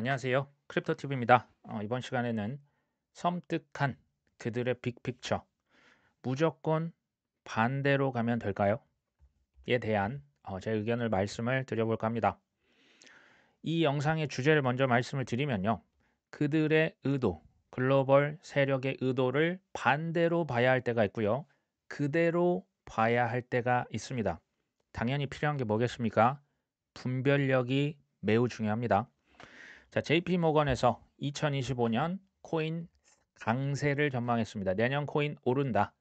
안녕하세요. 크립토TV입니다. 이번 시간에는 섬뜩한 그들의 빅픽처, 무조건 반대로 가면 될까요? 에 대한 제 의견을 말씀을 드려볼까 합니다. 이 영상의 주제를 먼저 말씀을 드리면요. 그들의 의도, 글로벌 세력의 의도를 반대로 봐야 할 때가 있고요. 그대로 봐야 할 때가 있습니다. 당연히 필요한 게 뭐겠습니까? 분별력이 매우 중요합니다. 자, JP 모건에서 2025년 코인 강세를 전망했습니다. 내년 코인 오른다.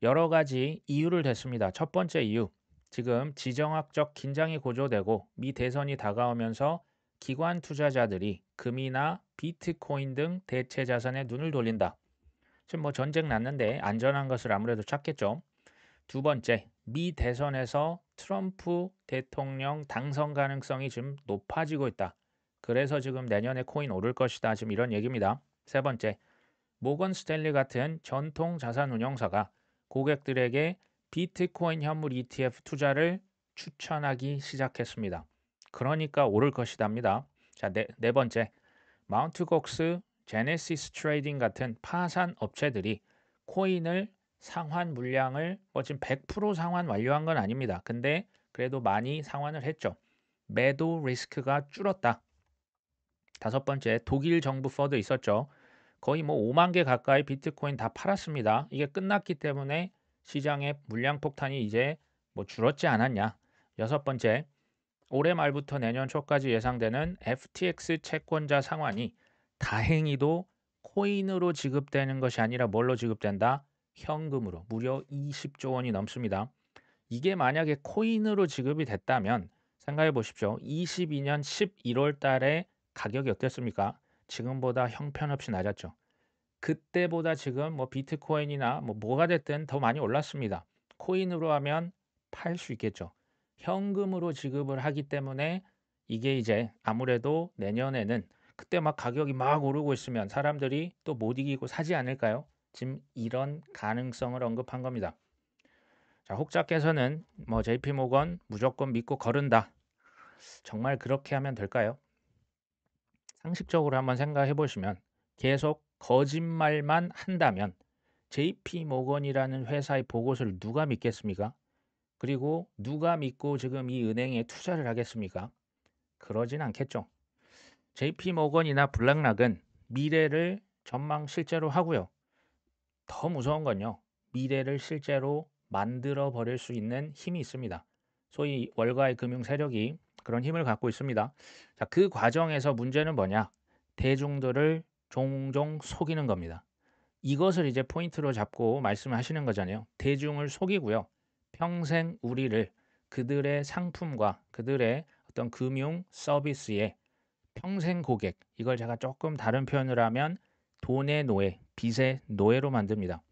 여러 가지 이유를 댔습니다. 첫 번째 이유, 지금 지정학적 긴장이 고조되고 미 대선이 다가오면서 기관 투자자들이 금이나 비트코인 등 대체 자산에 눈을 돌린다. 지금 뭐 전쟁 났는데 안전한 것을 아무래도 찾겠죠. 두 번째, 미 대선에서 트럼프 대통령 당선 가능성이 지금 높아지고 있다. 그래서 지금 내년에 코인 오를 것이다. 지금 이런 얘기입니다. 세 번째, 모건 스탠리 같은 전통 자산 운용사가 고객들에게 비트코인 현물 ETF 투자를 추천하기 시작했습니다. 그러니까 오를 것이답니다. 자, 네 번째, 마운트 곡스, 제네시스 트레이딩 같은 파산 업체들이 코인을 상환 물량을 지금 100% 상환 완료한 건 아닙니다. 근데 그래도 많이 상환을 했죠. 매도 리스크가 줄었다. 다섯 번째, 독일 정부 펀드 있었죠. 거의 뭐 5만 개 가까이 비트코인 다 팔았습니다. 이게 끝났기 때문에 시장의 물량 폭탄이 이제 뭐 줄었지 않았냐. 여섯 번째, 올해 말부터 내년 초까지 예상되는 FTX 채권자 상환이 다행히도 코인으로 지급되는 것이 아니라 뭘로 지급된다? 현금으로 무려 20조 원이 넘습니다. 이게 만약에 코인으로 지급이 됐다면 생각해 보십시오. 22년 11월 달에 가격이 어땠습니까? 지금보다 형편없이 낮았죠. 그때보다 지금 뭐 비트코인이나 뭐가 됐든 더 많이 올랐습니다. 코인으로 하면 팔 수 있겠죠. 현금으로 지급을 하기 때문에 이게 이제 아무래도 내년에는 그때 막 가격이 막 오르고 있으면 사람들이 또 못 이기고 사지 않을까요? 지금 이런 가능성을 언급한 겁니다. 자, 혹자께서는 뭐 JP 모건 무조건 믿고 거른다. 정말 그렇게 하면 될까요? 상식적으로 한번 생각해 보시면 계속 거짓말만 한다면 JP 모건이라는 회사의 보고서를 누가 믿겠습니까? 그리고 누가 믿고 지금 이 은행에 투자를 하겠습니까? 그러진 않겠죠. JP 모건이나 블랙락은 미래를 전망 실제로 하고요. 더 무서운 건요. 미래를 실제로 만들어 버릴 수 있는 힘이 있습니다. 소위 월가의 금융 세력이 그런 힘을 갖고 있습니다. 자, 그 과정에서 문제는 뭐냐? 대중들을 종종 속이는 겁니다. 이것을 이제 포인트로 잡고 말씀하시는 거잖아요. 대중을 속이고요. 평생 우리를 그들의 상품과 그들의 어떤 금융 서비스에 평생 고객, 이걸 제가 조금 다른 표현을 하면 돈의 노예, 빚의 노예로 만듭니다.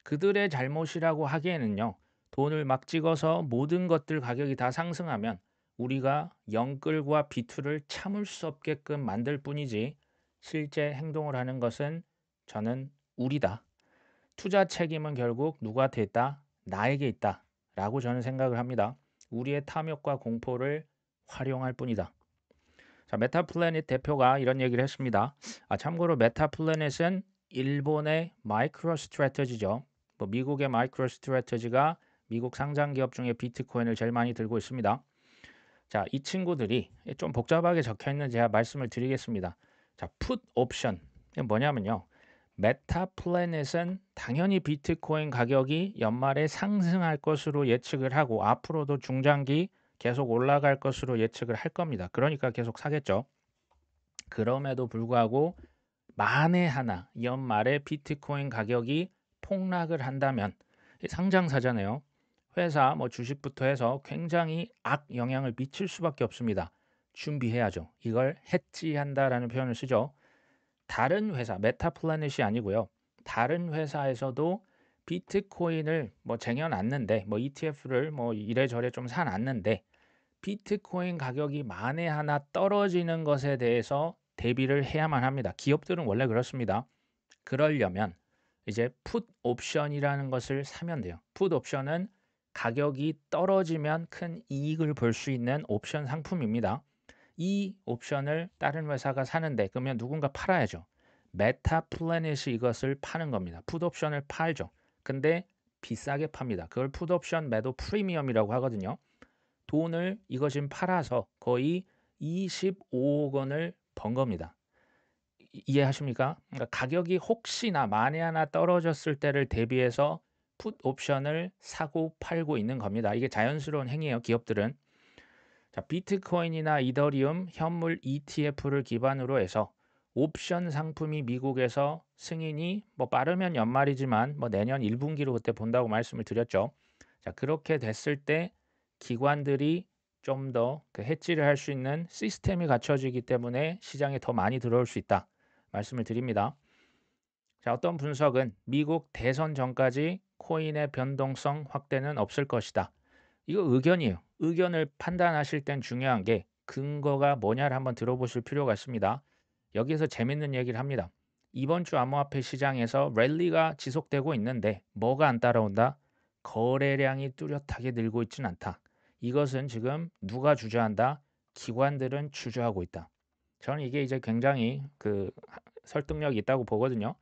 그들의 잘못이라고 하기에는요. 돈을 막 찍어서 모든 것들 가격이 다 상승하면 우리가 영끌과 비투를 참을 수 없게끔 만들 뿐이지 실제 행동을 하는 것은 저는 우리다. 투자 책임은 결국 누구한테 있다? 나에게 있다. 라고 저는 생각을 합니다. 우리의 탐욕과 공포를 활용할 뿐이다. 자, 메타플래닛 대표가 이런 얘기를 했습니다. 참고로 메타플래닛은 일본의 마이크로 스트래터지죠. 뭐 미국의 마이크로 스트래터지가 미국 상장 기업 중에 비트코인을 제일 많이 들고 있습니다. 자, 이 친구들이 좀 복잡하게 적혀 있는 제가 말씀을 드리겠습니다. 자, 풋 옵션. 이게 뭐냐면요. 메타플래닛은 당연히 비트코인 가격이 연말에 상승할 것으로 예측을 하고 앞으로도 중장기 계속 올라갈 것으로 예측을 할 겁니다. 그러니까 계속 사겠죠. 그럼에도 불구하고 만에 하나 연말에 비트코인 가격이 폭락을 한다면 상장사잖아요. 회사 뭐 주식부터 해서 굉장히 악 영향을 미칠 수밖에 없습니다. 준비해야죠. 이걸 해지한다라는 표현을 쓰죠. 다른 회사, 메타플래닛이 아니고요. 다른 회사에서도 비트코인을 뭐 쟁여놨는데 뭐 ETF를 뭐 이래저래 좀 사놨는데 비트코인 가격이 만에 하나 떨어지는 것에 대해서 대비를 해야만 합니다. 기업들은 원래 그렇습니다. 그러려면 이제 풋 옵션이라는 것을 사면 돼요. 풋 옵션은 가격이 떨어지면 큰 이익을 볼 수 있는 옵션 상품입니다. 이 옵션을 다른 회사가 사는데 그러면 누군가 팔아야죠. 메타플래닛이 이것을 파는 겁니다. 풋옵션을 팔죠. 근데 비싸게 팝니다. 그걸 풋옵션 매도 프리미엄이라고 하거든요. 돈을 이거 지금 팔아서 거의 25억 원을 번 겁니다. 이해하십니까? 그러니까 가격이 혹시나 만에 하나 떨어졌을 때를 대비해서 풋 옵션을 사고 팔고 있는 겁니다. 이게 자연스러운 행위예요, 기업들은. 자, 비트코인이나 이더리움 현물 ETF를 기반으로 해서 옵션 상품이 미국에서 승인이 뭐 빠르면 연말이지만 뭐 내년 1분기로 그때 본다고 말씀을 드렸죠. 자, 그렇게 됐을 때 기관들이 좀 더 그 해지를 할 수 있는 시스템이 갖춰지기 때문에 시장에 더 많이 들어올 수 있다 말씀을 드립니다. 자, 어떤 분석은 미국 대선 전까지 코인의 변동성 확대는 없을 것이다. 이거 의견이에요. 의견을 판단하실 땐 중요한 게 근거가 뭐냐를 한번 들어보실 필요가 있습니다. 여기서 재밌는 얘기를 합니다. 이번 주 암호화폐 시장에서 랠리가 지속되고 있는데 뭐가 안 따라온다? 거래량이 뚜렷하게 늘고 있지는 않다. 이것은 지금 누가 주저한다? 기관들은 주저하고 있다. 저는 이게 이제 굉장히 그 설득력이 있다고 보거든요.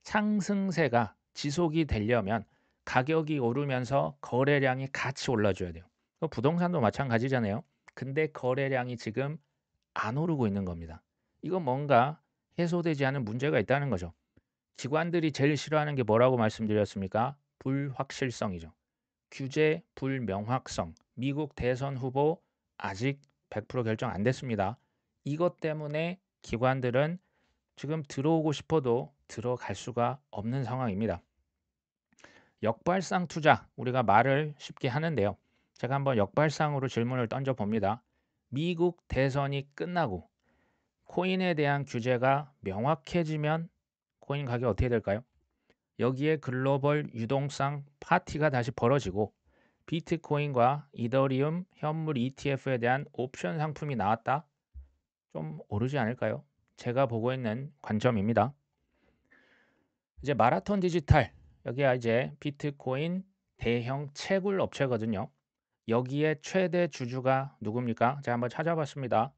상승세가 지속이 되려면 가격이 오르면서 거래량이 같이 올라줘야 돼요. 부동산도 마찬가지잖아요. 근데 거래량이 지금 안 오르고 있는 겁니다. 이건 뭔가 해소되지 않은 문제가 있다는 거죠. 기관들이 제일 싫어하는 게 뭐라고 말씀드렸습니까? 불확실성이죠. 규제 불명확성. 미국 대선 후보 아직 100% 결정 안 됐습니다. 이것 때문에 기관들은 지금 들어오고 싶어도 들어갈 수가 없는 상황입니다. 역발상 투자, 우리가 말을 쉽게 하는데요. 제가 한번 역발상으로 질문을 던져봅니다. 미국 대선이 끝나고 코인에 대한 규제가 명확해지면 코인 가격 어떻게 될까요? 여기에 글로벌 유동성 파티가 다시 벌어지고 비트코인과 이더리움 현물 ETF에 대한 옵션 상품이 나왔다? 좀 오르지 않을까요? 제가 보고 있는 관점입니다. 이제 마라톤 디지털, 여기가 이제 비트코인 대형 채굴 업체거든요. 여기에 최대 주주가 누굽니까? 제가 한번 찾아봤습니다.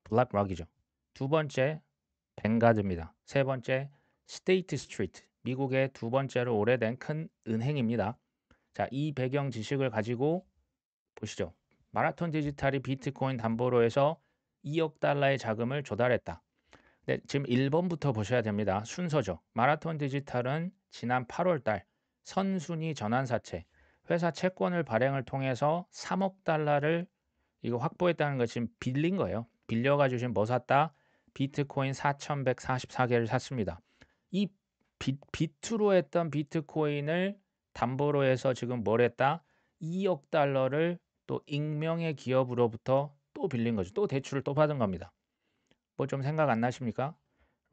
블랙락이죠. 두 번째 뱅가드입니다. 세 번째 스테이트 스트리트, 미국의 두 번째로 오래된 큰 은행입니다. 자, 이 배경 지식을 가지고 보시죠. 마라톤 디지털이 비트코인 담보로 해서 2억 달러의 자금을 조달했다. 네, 지금 1번부터 보셔야 됩니다. 순서죠. 마라톤 디지털은 지난 8월 달 선순위 전환사채, 회사 채권을 발행을 통해서 3억 달러를 이거 확보했다는 거 지금 빌린 거예요. 빌려가지고 지금 뭐 샀다? 비트코인 4,144개를 샀습니다. 이 비트로 했던 비트코인을 담보로 해서 지금 뭘 했다? 2억 달러를 또 익명의 기업으로부터 또 빌린 거죠. 또 대출을 또 받은 겁니다. 뭐 좀 생각 안 나십니까?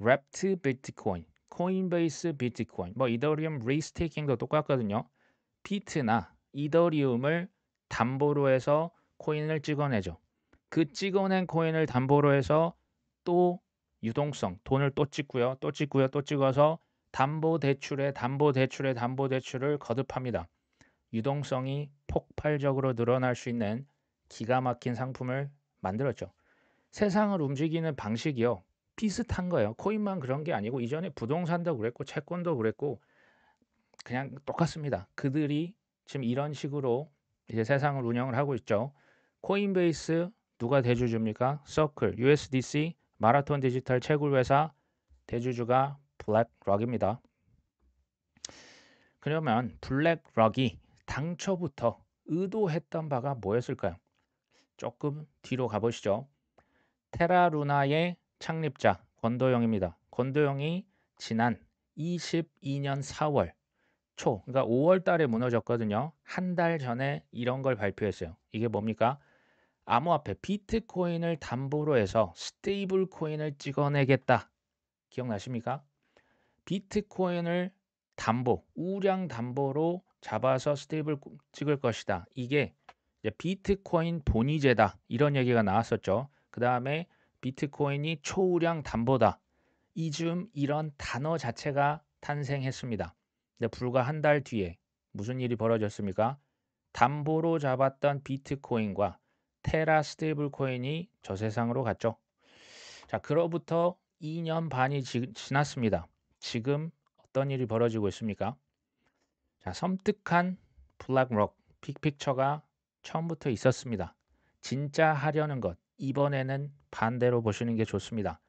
랩트 비트코인, 코인베이스 비트코인, 뭐 이더리움 리스테이킹도 똑같거든요. 비트나 이더리움을 담보로 해서 코인을 찍어내죠. 그 찍어낸 코인을 담보로 해서 또 유동성, 돈을 또 찍고요. 또 찍고요. 또 찍어서 담보대출에 담보대출에 담보대출을 거듭합니다. 유동성이 폭발적으로 늘어날 수 있는 기가 막힌 상품을 만들었죠. 세상을 움직이는 방식이요. 비슷한 거예요. 코인만 그런 게 아니고 이전에 부동산도 그랬고 채권도 그랬고 그냥 똑같습니다. 그들이 지금 이런 식으로 이제 세상을 운영을 하고 있죠. 코인베이스 누가 대주주입니까? 서클, USDC, 마라톤 디지털 채굴 회사 대주주가 블랙락입니다. 그러면 블랙락이 당초부터 의도했던 바가 뭐였을까요? 조금 뒤로 가보시죠. 테라루나의 창립자 권도영입니다. 권도영이 지난 22년 4월 초, 그러니까 5월 달에 무너졌거든요. 한 달 전에 이런 걸 발표했어요. 이게 뭡니까? 암호화폐 비트코인을 담보로 해서 스테이블 코인을 찍어내겠다. 기억나십니까? 비트코인을 담보, 우량 담보로 잡아서 스테이블 찍을 것이다. 이게 이제 비트코인 본위제다. 이런 얘기가 나왔었죠. 그 다음에 비트코인이 초우량 담보다. 이즘 이런 단어 자체가 탄생했습니다. 근데 불과 한 달 뒤에 무슨 일이 벌어졌습니까? 담보로 잡았던 비트코인과 테라 스테이블 코인이 저 세상으로 갔죠. 자, 그로부터 2년 반이 지났습니다. 지금 어떤 일이 벌어지고 있습니까? 자, 섬뜩한 블랙록 빅픽처가 처음부터 있었습니다. 진짜 하려는 것, 이번에는 반대로 보시는 게 좋습니다.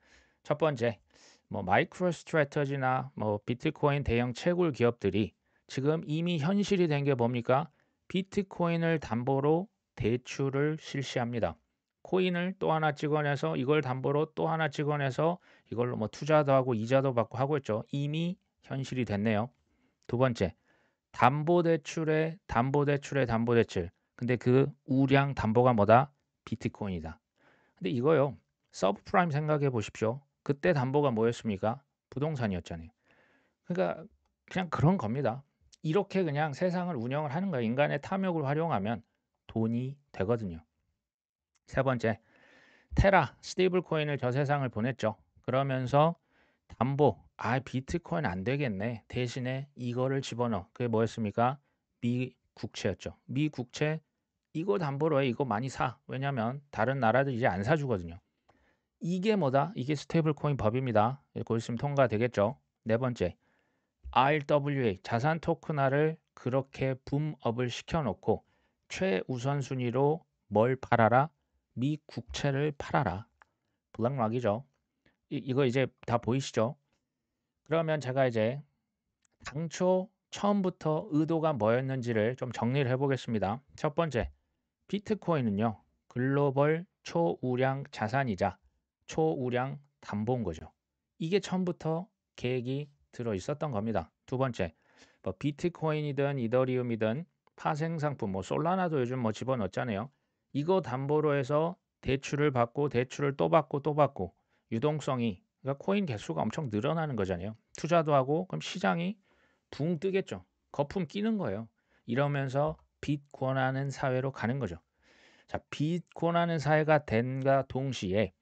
첫 번째, 뭐 마이크로 스트래터지나 뭐 비트코인 대형 채굴 기업들이 지금 이미 현실이 된 게 뭡니까? 비트코인을 담보로 대출을 실시합니다. 코인을 또 하나 찍어내서 이걸 담보로 또 하나 찍어내서 이걸로 뭐 투자도 하고 이자도 받고 하고 있죠. 이미 현실이 됐네요. 두 번째, 담보대출. 근데 그 우량 담보가 뭐다? 비트코인이다. 근데 이거요. 서브프라임 생각해 보십시오. 그때 담보가 뭐였습니까? 부동산이었잖아요. 그러니까 그냥 그런 겁니다. 이렇게 그냥 세상을 운영을 하는 거예요. 인간의 탐욕을 활용하면 돈이 되거든요. 세 번째, 테라 스테이블 코인을 저 세상을 보냈죠. 그러면서 담보, 비트코인 안 되겠네. 대신에 이거를 집어넣어. 그게 뭐였습니까? 미 국채였죠. 미 국채 이거 담보로 해. 이거 많이 사. 왜냐면 다른 나라들 이제 안 사주거든요. 이게 뭐다? 이게 스테이블 코인 법입니다. 곧 있으면 통과되겠죠. 네 번째, RWA 자산 토큰화를 그렇게 붐업을 시켜놓고 최우선순위로 뭘 팔아라? 미 국채를 팔아라. 블랙락이죠. 이거 이제 다 보이시죠? 그러면 제가 이제 당초 처음부터 의도가 뭐였는지를 좀 정리를 해보겠습니다. 첫 번째, 비트코인은요. 글로벌 초우량 자산이자 초우량 담보인 거죠. 이게 처음부터 계획이 들어 있었던 겁니다. 두 번째, 뭐 비트코인이든 이더리움이든 파생 상품, 뭐 솔라나도 요즘 뭐 집어넣었잖아요. 이거 담보로 해서 대출을 받고 대출을 또 받고 또 받고 유동성이 그러니까 코인 개수가 엄청 늘어나는 거잖아요. 투자도 하고 그럼 시장이 붕 뜨겠죠. 거품 끼는 거예요. 이러면서 빚 권하는 사회로 가는 거죠. 자, 빚 권하는 사회가 된가 동시에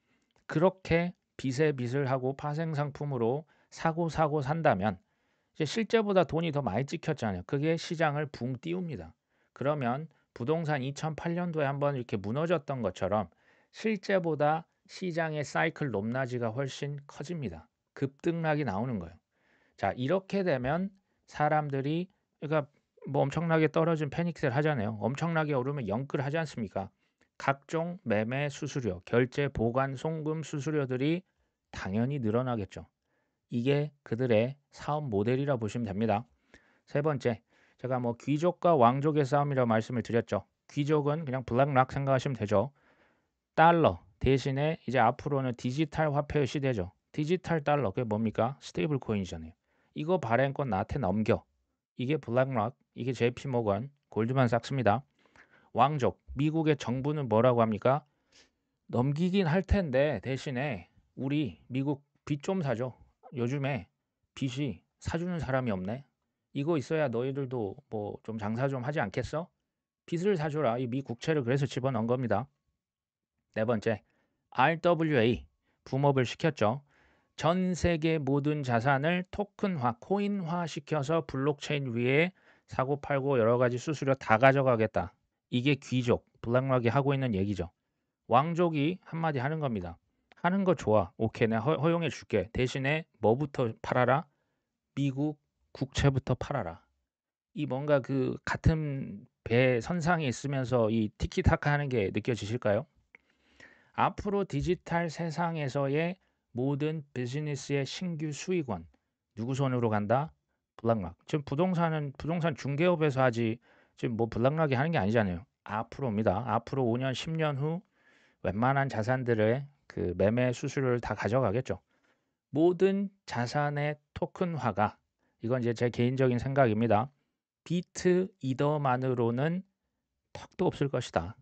그렇게 빚에 빚을 하고 파생 상품으로 사고 산다면 이제 실제보다 돈이 더 많이 찍혔잖아요. 그게 시장을 붕 띄웁니다. 그러면 부동산 2008년도에 한번 이렇게 무너졌던 것처럼 실제보다 시장의 사이클 높낮이가 훨씬 커집니다. 급등락이 나오는 거예요. 자, 이렇게 되면 사람들이 그러니까 뭐 엄청나게 떨어진 패닉셀 하잖아요. 엄청나게 오르면 영끌 하지 않습니까? 각종 매매 수수료, 결제 보관 송금 수수료들이 당연히 늘어나겠죠. 이게 그들의 사업 모델이라 보시면 됩니다. 세 번째, 제가 뭐 귀족과 왕족의 싸움이라고 말씀을 드렸죠. 귀족은 그냥 블랙락 생각하시면 되죠. 달러 대신에 이제 앞으로는 디지털 화폐의 시대죠. 디지털 달러 그게 뭡니까? 스테이블 코인이잖아요. 이거 발행권 나한테 넘겨. 이게 블랙락, 이게 JP 모건, 골드만삭스입니다. 왕족, 미국의 정부는 뭐라고 합니까? 넘기긴 할 텐데 대신에 우리 미국 빚 좀 사줘. 요즘에 빚이 사주는 사람이 없네. 이거 있어야 너희들도 뭐 좀 장사 좀 하지 않겠어? 빚을 사줘라. 이 미 국채를 그래서 집어넣은 겁니다. 네 번째, RWA 붐업을 시켰죠. 전 세계 모든 자산을 토큰화, 코인화 시켜서 블록체인 위에 사고 팔고 여러 가지 수수료 다 가져가겠다. 이게 귀족, 블랙락이 하고 있는 얘기죠. 왕족이 한마디 하는 겁니다. 하는 거 좋아. 오케이, 내가 허용해 줄게. 대신에 뭐부터 팔아라? 미국 국채부터 팔아라. 이 뭔가 그 같은 배 선상에 있으면서 이 티키타카 하는 게 느껴지실까요? 앞으로 디지털 세상에서의 모든 비즈니스의 신규 수익원 누구 손으로 간다? 블랙락. 지금 부동산 중개업에서 하지 지금 뭐 블랙락이 하는 게 아니잖아요. 앞으로입니다. 앞으로 5년, 10년 후 웬만한 자산들의 그 매매 수수료를 다 가져가겠죠. 모든 자산의 토큰화가 이건 이제 제 개인적인 생각입니다. 비트 이더만으로는 턱도 없을 것이다.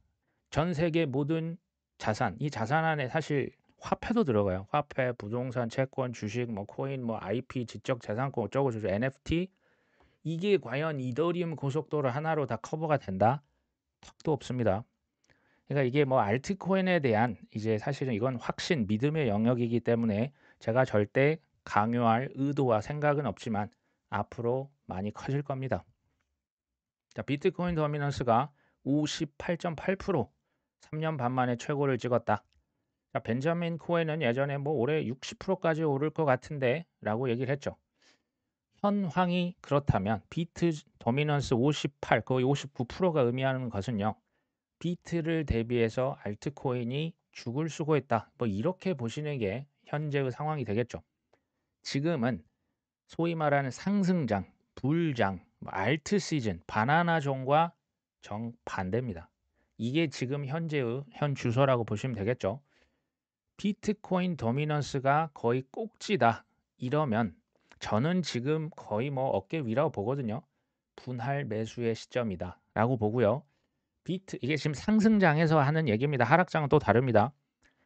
전 세계 모든 자산, 이 자산 안에 사실 화폐도 들어가요. 화폐, 부동산, 채권, 주식, 뭐 코인, 뭐 IP, 지적 재산권 어쩌고 저쩌고 NFT 이게 과연 이더리움 고속도로 하나로 다 커버가 된다? 턱도 없습니다. 그러니까 이게 뭐 알트코인에 대한 이제 사실은 이건 확신, 믿음의 영역이기 때문에 제가 절대 강요할 의도와 생각은 없지만 앞으로 많이 커질 겁니다. 자, 비트코인 도미넌스가 58.8% 3년 반 만에 최고를 찍었다. 자, 벤자민 코hen은 예전에 뭐 올해 60%까지 오를 것 같은데 라고 얘기를 했죠. 현황이 그렇다면 비트 도미넌스 58, 거의 59%가 의미하는 것은요. 비트를 대비해서 알트코인이 죽을 수고했다. 뭐 이렇게 보시는 게 현재의 상황이 되겠죠. 지금은 소위 말하는 상승장, 불장, 뭐 알트 시즌, 바나나종과 정반대입니다. 이게 지금 현재의 현 주소라고 보시면 되겠죠. 비트코인 도미넌스가 거의 꼭지다. 이러면 저는 지금 거의 뭐 어깨 위라고 보거든요. 분할 매수의 시점이다. 라고 보고요. 이게 지금 상승장에서 하는 얘기입니다. 하락장은 또 다릅니다.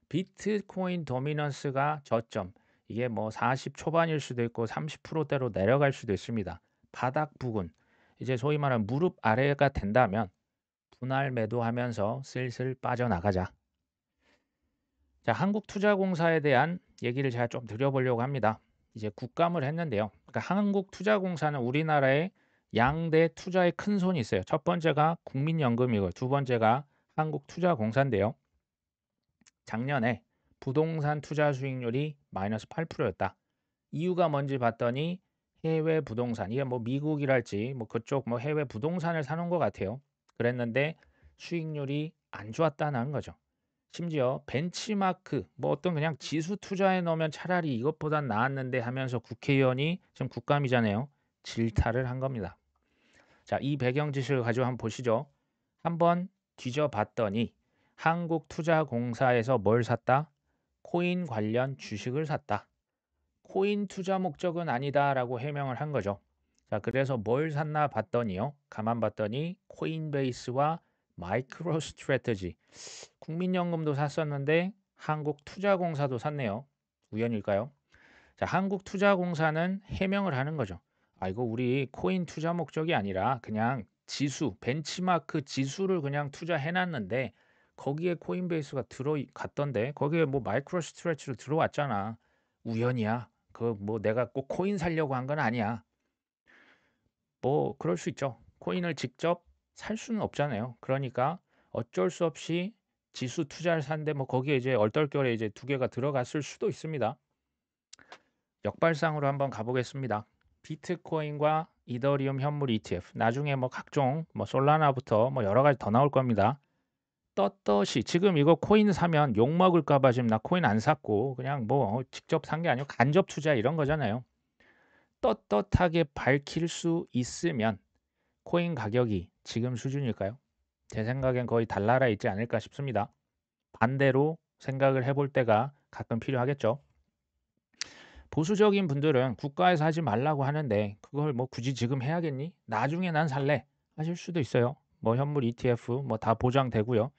비트코인 도미넌스가 저점, 이게 뭐 40 초반일 수도 있고 30%대로 내려갈 수도 있습니다. 바닥 부근, 이제 소위 말하는 무릎 아래가 된다면 분할 매도하면서 슬슬 빠져나가자. 자, 한국투자공사에 대한 얘기를 제가 좀 드려보려고 합니다. 이제 국감을 했는데요. 그러니까 한국투자공사는 우리나라의 양대 투자의 큰 손이 있어요. 첫 번째가 국민연금이고 두 번째가 한국투자공사인데요. 작년에 부동산 투자 수익률이 마이너스 8%였다. 이유가 뭔지 봤더니 해외 부동산, 이게 뭐 미국이랄지 뭐 그쪽 뭐 해외 부동산을 사는 것 같아요. 그랬는데 수익률이 안 좋았다는 거죠. 심지어 벤치마크 뭐 어떤 그냥 지수 투자해 놓으면 차라리 이것보단 나았는데 하면서 국회의원이 지금 국감이잖아요. 질타를 한 겁니다. 자, 이 배경 지식을 가지고 한번 보시죠. 한번 뒤져봤더니 한국투자공사에서 뭘 샀다? 코인 관련 주식을 샀다. 코인 투자 목적은 아니다라고 해명을 한 거죠. 자, 그래서 뭘 샀나 봤더니요. 가만 봤더니 코인베이스와 마이크로 스트래테지, 국민연금도 샀었는데 한국투자공사도 샀네요. 우연일까요? 자, 한국투자공사는 해명을 하는 거죠. 아, 이거 우리 코인 투자 목적이 아니라 그냥 지수, 벤치마크 지수를 그냥 투자해놨는데 거기에 코인베이스가 들어갔던데 거기에 뭐 마이크로 스트레치로 들어왔잖아. 우연이야. 그 뭐 내가 꼭 코인 살려고 한 건 아니야. 뭐 그럴 수 있죠. 코인을 직접 살 수는 없잖아요. 그러니까 어쩔 수 없이 지수 투자를 샀는데 뭐 거기에 이제 얼떨결에 이제 두 개가 들어갔을 수도 있습니다. 역발상으로 한번 가보겠습니다. 비트코인과 이더리움 현물 ETF, 나중에 뭐 각종 뭐 솔라나부터 뭐 여러 가지 더 나올 겁니다. 떳떳이 지금 이거 코인 사면 욕 먹을까 봐 지금 나 코인 안 샀고 그냥 뭐 직접 산 게 아니고 간접 투자 이런 거잖아요. 떳떳하게 밝힐 수 있으면 코인 가격이 지금 수준일까요? 제 생각엔 거의 달나라 있지 않을까 싶습니다. 반대로 생각을 해볼 때가 가끔 필요하겠죠. 보수적인 분들은 국가에서 하지 말라고 하는데 그걸 뭐 굳이 지금 해야겠니? 나중에 난 살래 하실 수도 있어요. 뭐 현물 ETF 뭐 다 보장되고요.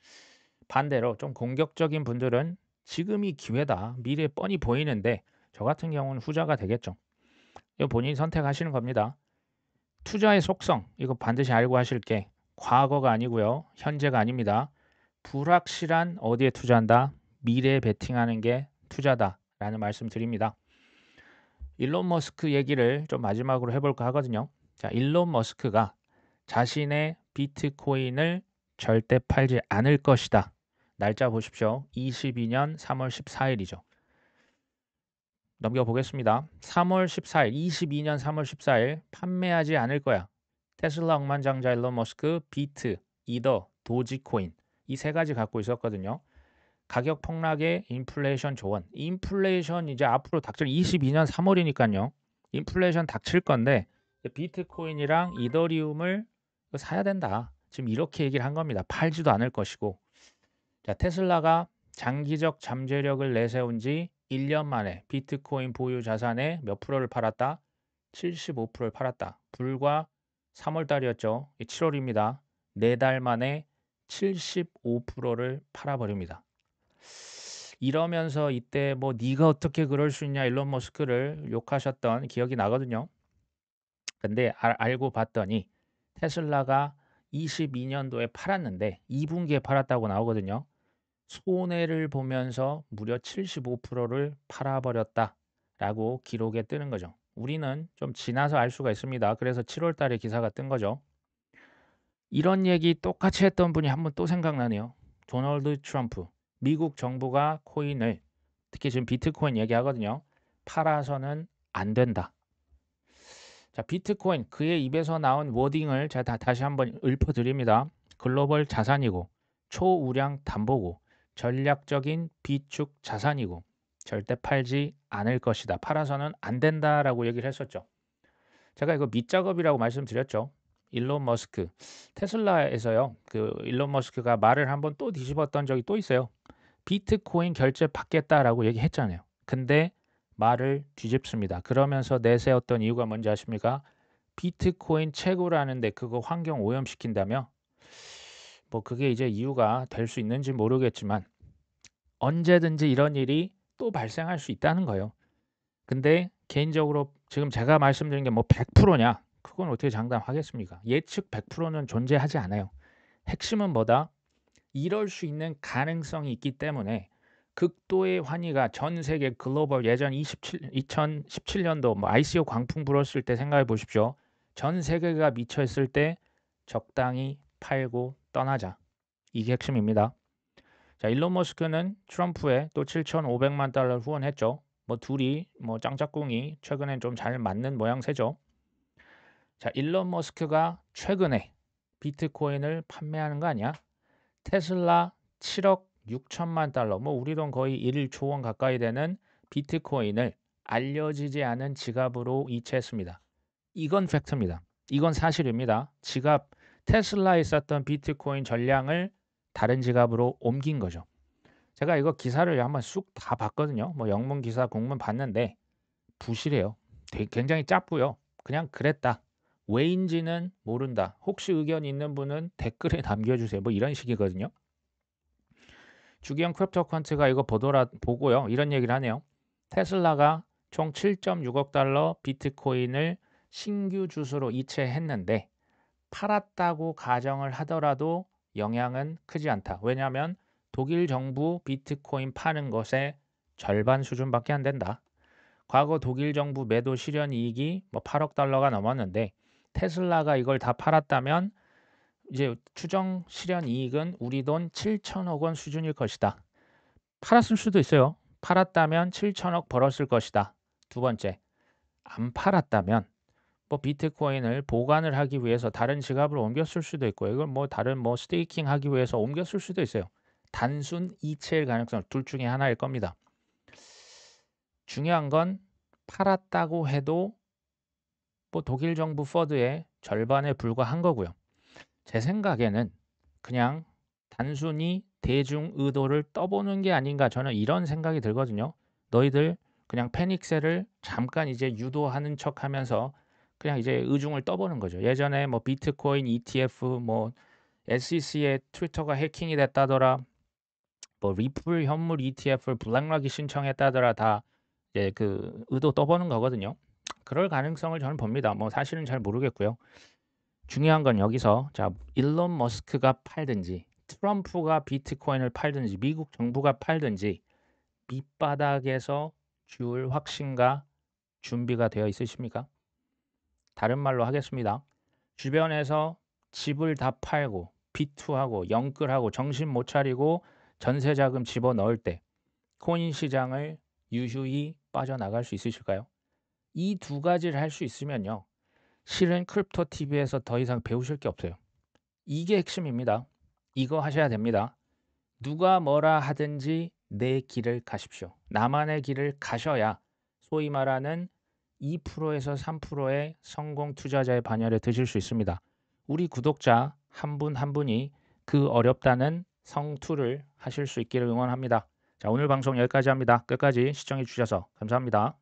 반대로 좀 공격적인 분들은 지금이 기회다. 미래 뻔히 보이는데 저 같은 경우는 후자가 되겠죠. 이거 본인이 선택하시는 겁니다. 투자의 속성 이거 반드시 알고 하실 게 과거가 아니고요. 현재가 아닙니다. 불확실한 어디에 투자한다? 미래에 베팅하는 게 투자다라는 말씀 드립니다. 일론 머스크 얘기를 좀 마지막으로 해볼까 하거든요. 자, 일론 머스크가 자신의 비트코인을 절대 팔지 않을 것이다. 날짜 보십시오. 22년 3월 14일이죠. 넘겨보겠습니다. 3월 14일, 22년 3월 14일 판매하지 않을 거야. 테슬라 억만장자 일론 머스크, 비트, 이더, 도지코인 이 세 가지 갖고 있었거든요. 가격 폭락에 인플레이션 조언. 인플레이션 이제 앞으로 닥칠 22년 3월이니까요. 인플레이션 닥칠 건데 비트코인이랑 이더리움을 사야 된다. 지금 이렇게 얘기를 한 겁니다. 팔지도 않을 것이고. 자, 테슬라가 장기적 잠재력을 내세운 지 1년 만에 비트코인 보유 자산의 몇 프로를 팔았다? 75%를 팔았다. 불과 3월 달이었죠. 7월입니다. 4달 만에 75%를 팔아버립니다. 이러면서 이때 뭐 네가 어떻게 그럴 수 있냐 일론 머스크를 욕하셨던 기억이 나거든요. 근데 알고 봤더니 테슬라가 22년도에 팔았는데 2분기에 팔았다고 나오거든요. 손해를 보면서 무려 75%를 팔아버렸다라고 기록에 뜨는 거죠. 우리는 좀 지나서 알 수가 있습니다. 그래서 7월 달에 기사가 뜬 거죠. 이런 얘기 똑같이 했던 분이 한 번 또 생각나네요. 도널드 트럼프, 미국 정부가 코인을 특히 지금 비트코인 얘기하거든요. 팔아서는 안 된다. 자, 비트코인 그의 입에서 나온 워딩을 제가 다시 한번 읊어드립니다. 글로벌 자산이고 초우량 담보고 전략적인 비축 자산이고 절대 팔지 않을 것이다. 팔아서는 안 된다라고 얘기를 했었죠. 제가 이거 밑작업이라고 말씀드렸죠. 일론 머스크 테슬라에서요. 그 일론 머스크가 말을 한번 또 뒤집었던 적이 또 있어요. 비트코인 결제 받겠다라고 얘기했잖아요. 근데 말을 뒤집습니다. 그러면서 내세웠던 이유가 뭔지 아십니까? 비트코인 채굴하는데 그거 환경 오염시킨다며? 뭐 그게 이제 이유가 될 수 있는지 모르겠지만 언제든지 이런 일이 또 발생할 수 있다는 거예요. 근데 개인적으로 지금 제가 말씀드린 게 뭐 100%냐? 그건 어떻게 장담하겠습니까? 예측 100%는 존재하지 않아요. 핵심은 뭐다? 이럴 수 있는 가능성이 있기 때문에 극도의 환희가 전 세계 글로벌 예전 2017년도 뭐 ICO 광풍 불었을 때 생각해 보십시오. 전 세계가 미쳐 있을 때 적당히 팔고 떠나자. 이게 핵심입니다. 자, 일론 머스크는 트럼프에 또 7,500만 달러 후원했죠. 뭐 둘이 뭐 짱짝꿍이 최근엔 좀 잘 맞는 모양새죠. 자, 일론 머스크가 최근에 비트코인을 판매하는 거 아니야? 테슬라 7억 6천만 달러, 뭐 우리 돈 거의 1조 원 가까이 되는 비트코인을 알려지지 않은 지갑으로 이체했습니다. 이건 팩트입니다. 이건 사실입니다. 지갑 테슬라에 있었던 비트코인 전량을 다른 지갑으로 옮긴 거죠. 제가 이거 기사를 한번 쑥 다 봤거든요. 뭐 영문 기사, 공문 봤는데 부실해요. 굉장히 짧고요. 그냥 그랬다. 왜인지는 모른다. 혹시 의견 있는 분은 댓글에 남겨주세요. 뭐 이런 식이거든요. 주기형 크립토컨트가 이거 보고요. 이런 얘기를 하네요. 테슬라가 총 7.6억 달러 비트코인을 신규 주수로 이체했는데 팔았다고 가정을 하더라도 영향은 크지 않다. 왜냐하면 독일 정부 비트코인 파는 것의 절반 수준밖에 안 된다. 과거 독일 정부 매도 실현 이익이 뭐 8억 달러가 넘었는데 테슬라가 이걸 다 팔았다면 이제 추정 실현 이익은 우리 돈 7천억 원 수준일 것이다. 팔았을 수도 있어요. 팔았다면 7천억 벌었을 것이다. 두 번째, 안 팔았다면 뭐 비트코인을 보관을 하기 위해서 다른 지갑으로 옮겼을 수도 있고 이걸 뭐 다른 뭐 스테이킹 하기 위해서 옮겼을 수도 있어요. 단순 이체일 가능성 둘 중에 하나일 겁니다. 중요한 건 팔았다고 해도 뭐 독일 정부 퍼드의 절반에 불과한 거고요. 제 생각에는 그냥 단순히 대중 의도를 떠보는 게 아닌가 저는 이런 생각이 들거든요. 너희들 그냥 패닉셀을 잠깐 이제 유도하는 척 하면서 그냥 이제 의중을 떠보는 거죠. 예전에 뭐 비트코인 ETF 뭐 SEC의 트위터가 해킹이 됐다더라. 뭐 리플 현물 ETF를 블랙락이 신청했다더라. 다 이제 그 의도 떠보는 거거든요. 그럴 가능성을 저는 봅니다. 뭐 사실은 잘 모르겠고요. 중요한 건 여기서 자 일론 머스크가 팔든지 트럼프가 비트코인을 팔든지 미국 정부가 팔든지 밑바닥에서 줄 확신과 준비가 되어 있으십니까? 다른 말로 하겠습니다. 주변에서 집을 다 팔고 비투하고 영끌하고 정신 못 차리고 전세자금 집어넣을 때 코인 시장을 유유히 빠져나갈 수 있으실까요? 이 두 가지를 할 수 있으면요. 실은 크립토 TV에서 더 이상 배우실 게 없어요. 이게 핵심입니다. 이거 하셔야 됩니다. 누가 뭐라 하든지 내 길을 가십시오. 나만의 길을 가셔야 소위 말하는 2%에서 3%의 성공 투자자의 반열에 드실 수 있습니다. 우리 구독자 한 분 한 분이 그 어렵다는 성투를 하실 수 있기를 응원합니다. 자, 오늘 방송 여기까지 합니다. 끝까지 시청해 주셔서 감사합니다.